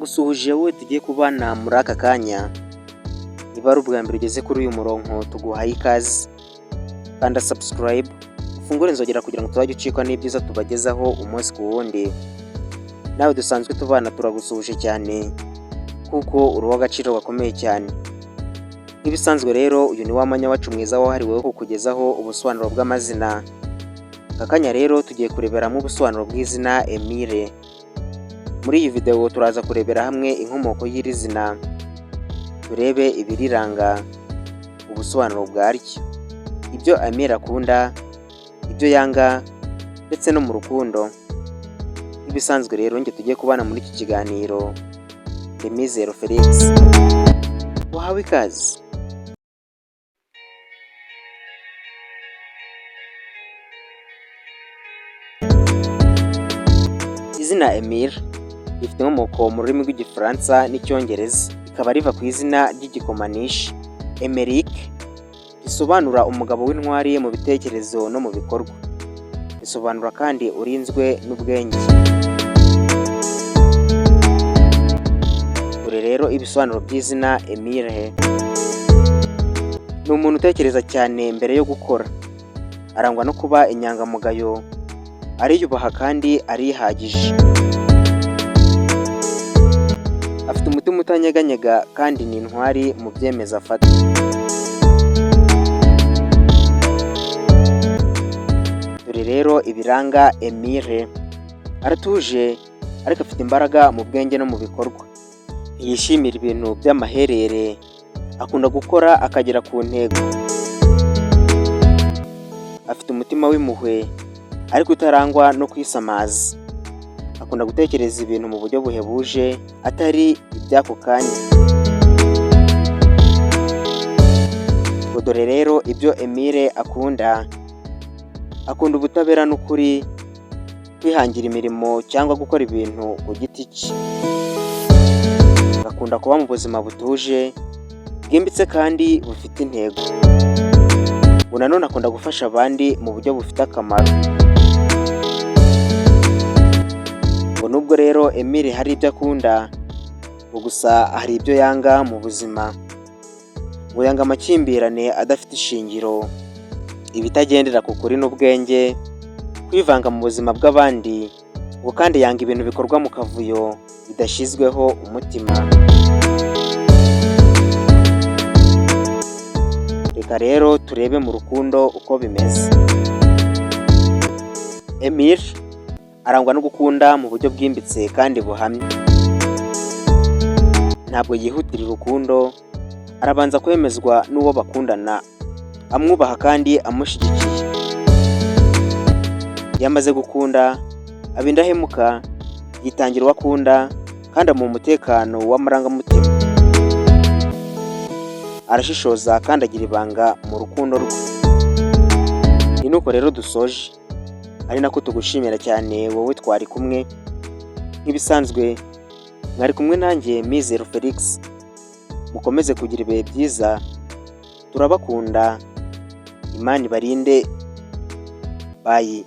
Turagusuhuje wowe tugiye kubana muri aka kanya. Niba ari ubwa mbere ugeze kuri uyu murongo tuguhaye ikaze. Kanda subscribe, ufungure inzogera kugira ngo tuzajye ucikwa n'ibyiza tubagezaho umunsi ku wundi. Nawe dusanzwe tubana turagusuhuje cyane kuko uri uw'agaciro gakomeye cyane. Nk'ibisanzwe rero uyu ni wa mwanya wacu mwiza wahariwe wo kukugezaho ubusobanuro bw'amazina. Aka kanya rero tugiye kureberamo ubusobanuro bw'izina Emile. Muri iyi video turaza kurebera hamwe inkomoko y'iri zina, turebe ibiriranga, ubusobanuro bwaryo, ibyo Emile akunda, ibyo yanga ndetse no mu rukundo. Ibisanzwe rero njye tugiye kubana muri iki kiganiro Mizero Felix. Wahawe ikaze. Izina Emile rifite inkomoko mu rurimi rw'Igifaransa n'Icyongereza, rikaba riva ku izina ry'igikomanishi Emeric, risobanura umugabo w'intwari mu bitekerezo no mu bikorwa. Risobanura kandi urinzwe n'ubwenge. Dore rero ibisobanuro by'izina Emile. Ni umuntu utekereza cyane mbere yo gukora, arangwa no kuba inyangamugayo, ariyubaha kandi arihagije. Afite umutima utanyeganyega kandi ni intwari mu byemezo afata. Dore rero ibiranga Emile. Aratuje ariko afite imbaraga mu bwenge no mu bikorwa. Ntiyishimira ibintu by'amaherere, akunda gukora akagera ku ntego. Afite umutima w'impuhwe ariko utarangwa no kwisamaza. Akunda gutekereza ibintu mu buryo buhebuje atari iby'ako kanya. Dore rero ibyo Emile akunda. Akunda ubutabera n'ukuri, kwihangira imirimo cyangwa gukora ibintu ku giti cye. Akunda kuba mu buzima butuje, bwimbitse kandi bufite intego. Nanone akunda gufasha abandi mu buryo bufite akamaro. Nubwo rero Emile hari ibyo akunda, gusa hari ibyo yanga mu buzima. Yanga amakimbirane adafite ishingiro, ibitagendera ku kuri n'ubwenge, kwivanga mu buzima bw'abandi, kandi yanga ibintu bikorwa mu kavuyo bidashyizweho umutima. Reka rero turebe mu rukundo uko bimeze. Emile arangwa no gukunda mu buryo bwimbitse kandi buhamye. Ntabwo yihutira urukundo, arabanza kwemezwa n'uwo bakundana, amwubaha kandi amushyigikiye. Iyo amaze gukunda aba indahemuka, yitangira uwo akunda kandi amuha umutekano w'amarangamutima. Arashishoza kandi agira ibanga mu rukundo rwe. Ni nuko rero dusoje, ari nako tugushimira cyane wowe twari kumwe. Nk'ibisanzwe mwari kumwe nanjye Mizero Felix. Mukomeze kugira ibihe byiza, turabakunda. Imana ibarinde. Bye.